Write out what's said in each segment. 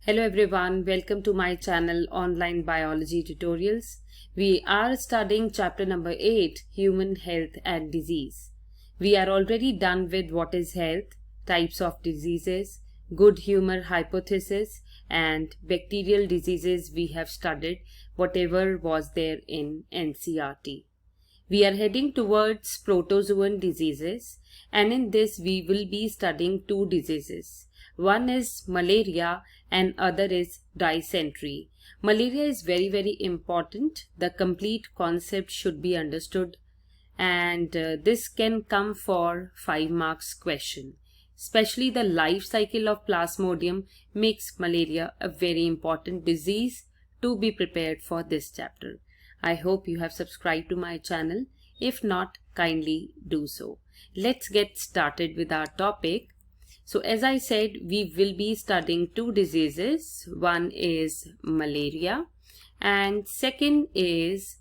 Hello everyone, welcome to my channel Online Biology Tutorials. We are studying chapter number 8, Human Health and Disease. We are already done with what is health, types of diseases, good humor hypothesis, and bacterial diseases we have studied whatever was there in NCERT. We are heading towards protozoan diseases, and in this we will be studying two diseases. One is malaria and other is dysentery. Malaria is very important. The complete concept should be understood, and this can come for 5 marks question. Especially the life cycle of Plasmodium makes malaria a very important disease to be prepared for this chapter. I hope you have subscribed to my channel. If not, kindly do so. Let's get started with our topic. So as I said, we will be studying two diseases. One is malaria and second is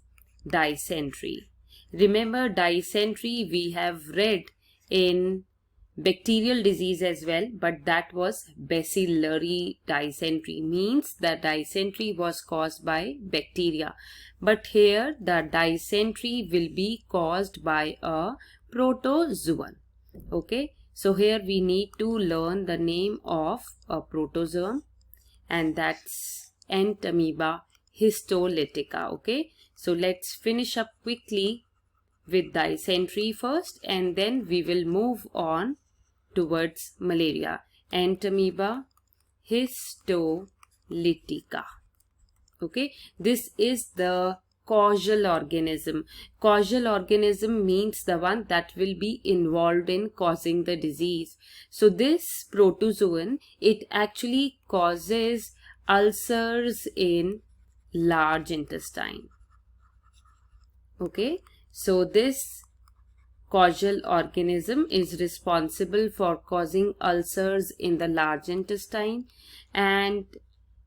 dysentery. Remember, dysentery we have read in bacterial disease as well, but that was bacillary dysentery, means the dysentery was caused by bacteria. But here the dysentery will be caused by a protozoan. Okay, so here we need to learn the name of a protozoan, and that's Entamoeba histolytica. Okay, so let's finish up quickly with dysentery first, and then we will move on towards malaria. Entamoeba histolytica. Okay, this is the causal organism. Causal organism means the one that will be involved in causing the disease. So this protozoan, it actually causes ulcers in large intestine. Okay, so this causal organism is responsible for causing ulcers in the large intestine, and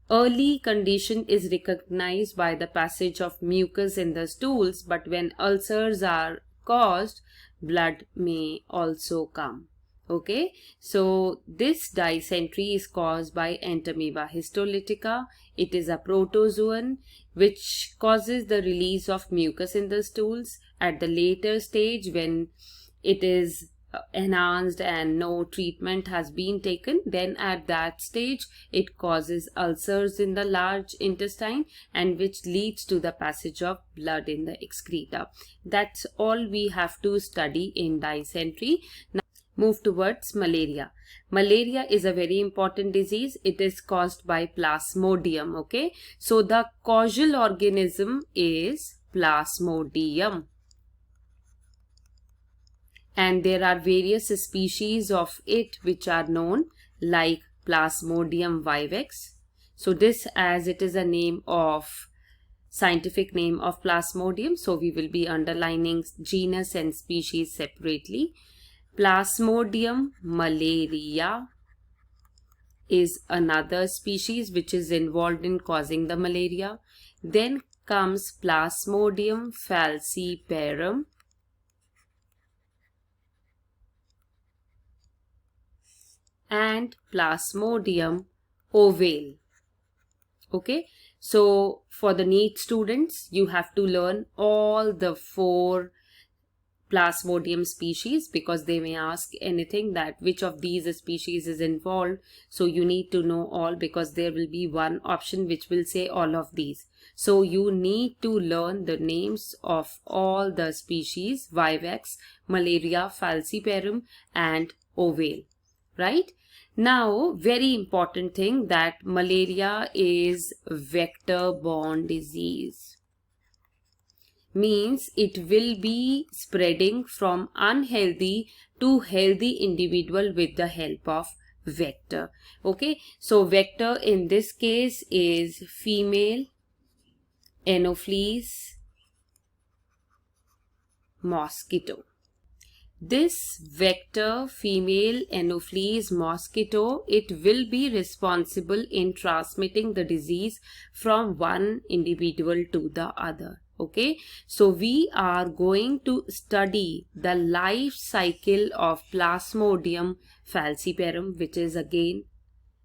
early condition is recognized by the passage of mucus in the stools, but when ulcers are caused, blood may also come. Okay, so this dysentery is caused by Entamoeba histolytica. It is a protozoan which causes the release of mucus in the stools. At the later stage, when it is enhanced and no tremant has been taken, then at that stage it causes ulcers in the large intestine, and which leads to the passage of blood in the excreta. That's all we have to study in dysentery. Now move towards malaria. Malaria is a very important disease. It is caused by Plasmodium. Okay, so the causal organism is Plasmodium, and there are various species of it which are known, like Plasmodium vivax. So this, as it is a name of scientific name of Plasmodium, so we will be underlining genus and species separately. Plasmodium malaria is another species which is involved in causing the malaria. Then comes Plasmodium falciparum, and Plasmodium ovale. Okay, so for the NEET students, you have to learn all the 4 Plasmodium species, because they may ask anything that which of these species is involved. So you need to know all, because there will be one option which will say all of these. So you need to learn the names of all the species: vivax, malaria, falciparum, and ovale. Right? Now, very important thing, that malaria is vector-borne disease. Means it will be spreading from unhealthy to healthy individual with the help of vector. Okay, so vector in this case is female Anopheles mosquito. This vector female Anopheles mosquito, it will be responsible in transmitting the disease from one individual to the other. Okay, so we are going to study the life cycle of Plasmodium falciparum, which is again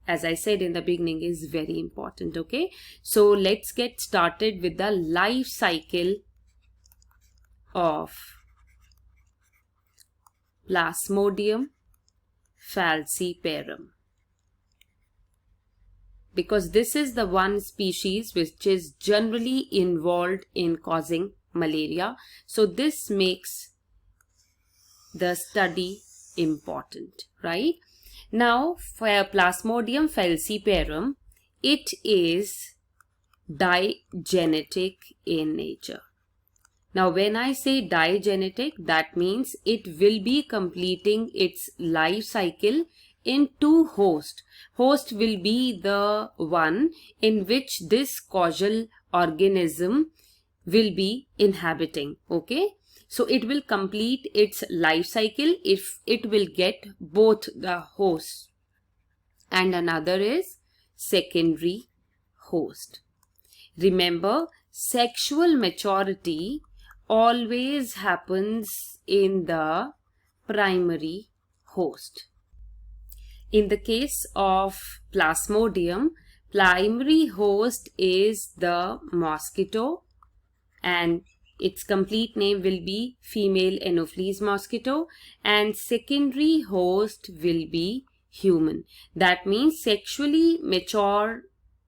as I said in the beginning, is very important. Okay, so let's get started with the life cycle of Plasmodium falciparum, because this is the one species which is generally involved in causing malaria. So this makes the study important, right? Now, for Plasmodium falciparum, it is digenetic in nature. Now, when I say digenetic, that means it will be completing its life cycle in two hosts. Host will be the one in which this causal organism will be inhabiting. Okay, so it will complete its life cycle if it will get both the hosts, and another is secondary host. Remember, sexual maturity always happens in the primary host. In the case of Plasmodium, primary host is the mosquito, and its complete name will be female Anopheles mosquito, and secondary host will be human. That means sexually mature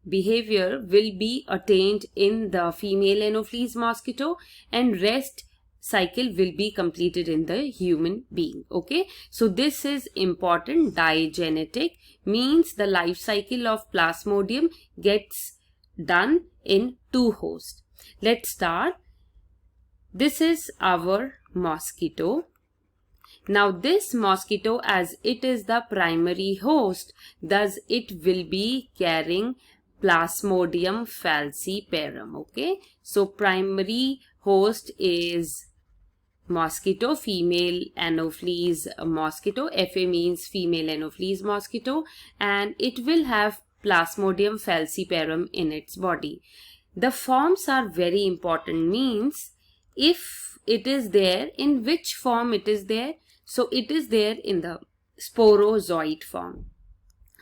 behavior will be attained in the female Anopheles mosquito, and rest cycle will be completed in the human being. Okay, so this is important. Digenetic means the life cycle of Plasmodium gets done in two hosts. Let's start. This is our mosquito. Now this mosquito, as it is the primary host, thus it will be carrying Plasmodium falciparum. Okay, so primary host is mosquito, female Anopheles mosquito. FA means female Anopheles mosquito, and it will have Plasmodium falciparum in its body. The forms are very important, means if it is there, in which form it is there. So it is there in the sporozoite form.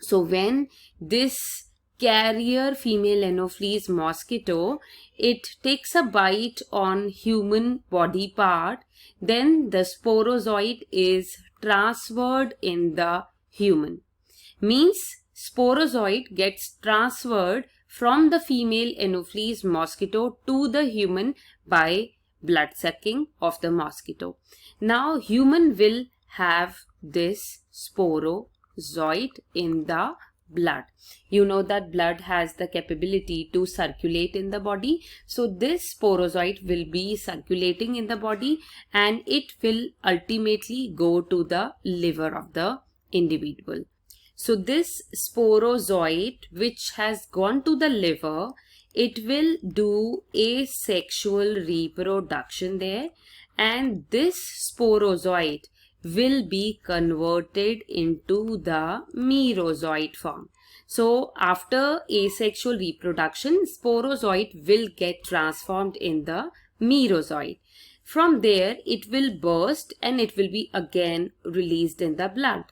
So when this carrier female Anopheles mosquito, it takes a bite on human body part, then the sporozoite is transferred in the human. Means sporozoite gets transferred from the female Anopheles mosquito to the human by blood sucking of the mosquito. Now human will have this sporozoite in the blood. You know that blood has the capability to circulate in the body. So this sporozoite will be circulating in the body, and it will ultimately go to the liver of the individual. So this sporozoite which has gone to the liver, it will do asexual reproduction there, and this sporozoite will be converted into the merozoite form. So after asexual reproduction, sporozoite will get transformed in the merozoite. From there it will burst and it will be again released in the blood.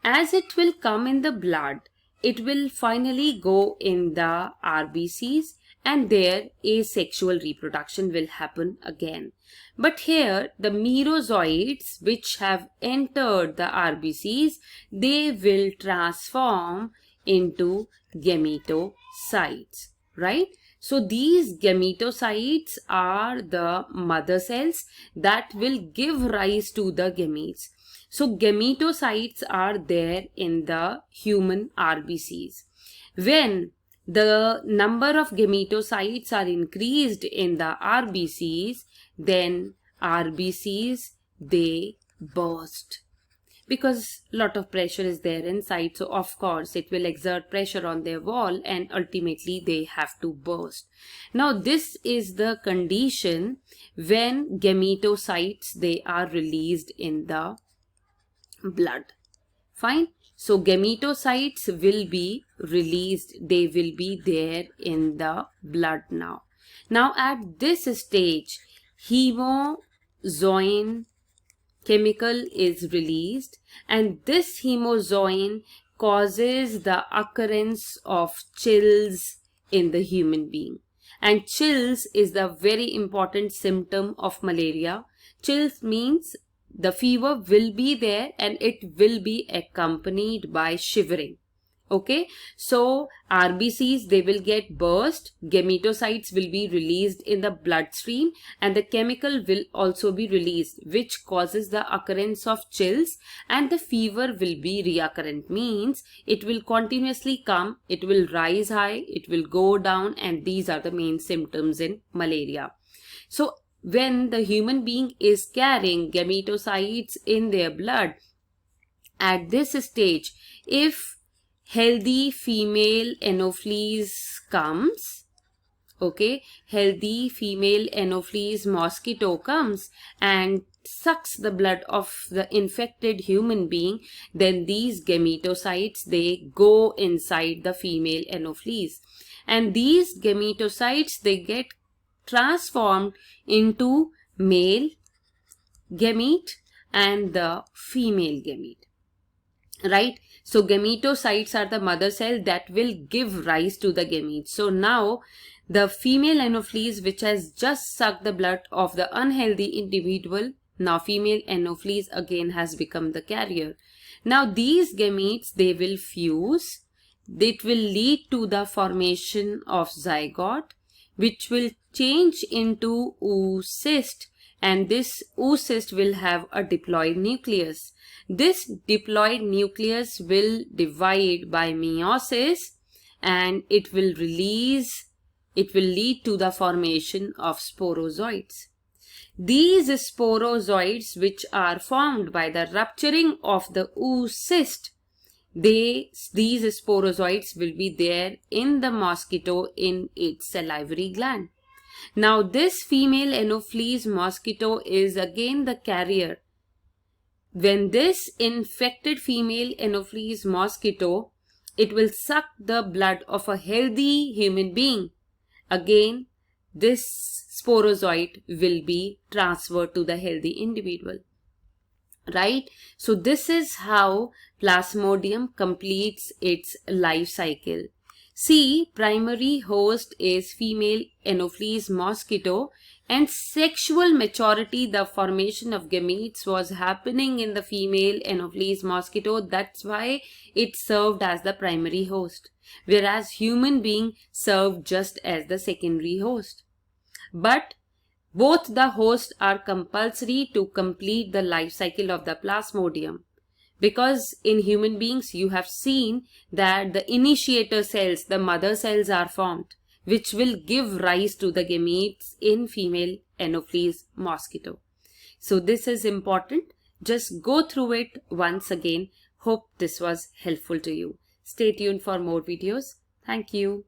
As it will come in the blood, it will finally go in the RBCs, and there asexual reproduction will happen again. But here the merozoites which have entered the RBCs, they will transform into gametocytes, right? So these gametocytes are the mother cells that will give rise to the gametes. So gametocytes are there in the human RBCs. When the number of gametocytes are increased in the RBCs, then RBCs, they burst, because lot of pressure is there inside. So of course it will exert pressure on their wall, and ultimately they have to burst. Now this is the condition when gametocytes, they are released in the blood. Fine. So gametocytes will be released. They will be there in the blood now. Now at this stage, hemozoin chemical is released, and this hemozoin causes the occurrence of chills in the human being. And chills is the very important symptom of malaria. Chills means the fever will be there and it will be accompanied by shivering. Okay, so RBCs, they will get burst, gametocytes will be released in the bloodstream, and the chemical will also be released, which causes the occurrence of chills, and the fever will be reoccurrent, means it will continuously come, it will rise high, it will go down, and these are the main symptoms in malaria. So when the human being is carrying gametocytes in their blood, at this stage, if healthy female Anopheles comes, okay, healthy female Anopheles mosquito comes and sucks the blood of the infected human being, then these gametocytes, they go inside the female Anopheles, and these gametocytes, they get transformed into male gamete and the female gamete. Right? So gametocytes are the mother cell that will give rise to the gametes. So now the female Anopheles, which has just sucked the blood of the unhealthy individual, now female Anopheles again has become the carrier. Now these gametes, they will fuse. It will lead to the formation of zygote, which will change into oocyst, and this oocyst will have a diploid nucleus. This diploid nucleus will divide by meiosis, and it will lead to the formation of sporozoites. These sporozoites, which are formed by the rupturing of the oocyst, these sporozoites will be there in the mosquito in its salivary gland. Now this female Anopheles mosquito is again the carrier. When this infected female Anopheles mosquito, it will suck the blood of a healthy human being. Again, this sporozoite will be transferred to the healthy individual. Right? So this is how Plasmodium completes its life cycle. See, primary host is female Anopheles mosquito, and sexual maturity, the formation of gametes, was happening in the female Anopheles mosquito. That's why it served as the primary host, whereas human being served just as the secondary host. But both the hosts are compulsory to complete the life cycle of the Plasmodium. Because in human beings, you have seen that the initiator cells, the mother cells, are formed, which will give rise to the gametes in female Anopheles mosquito. So this is important. Just go through it once again. Hope this was helpful to you. Stay tuned for more videos. Thank you.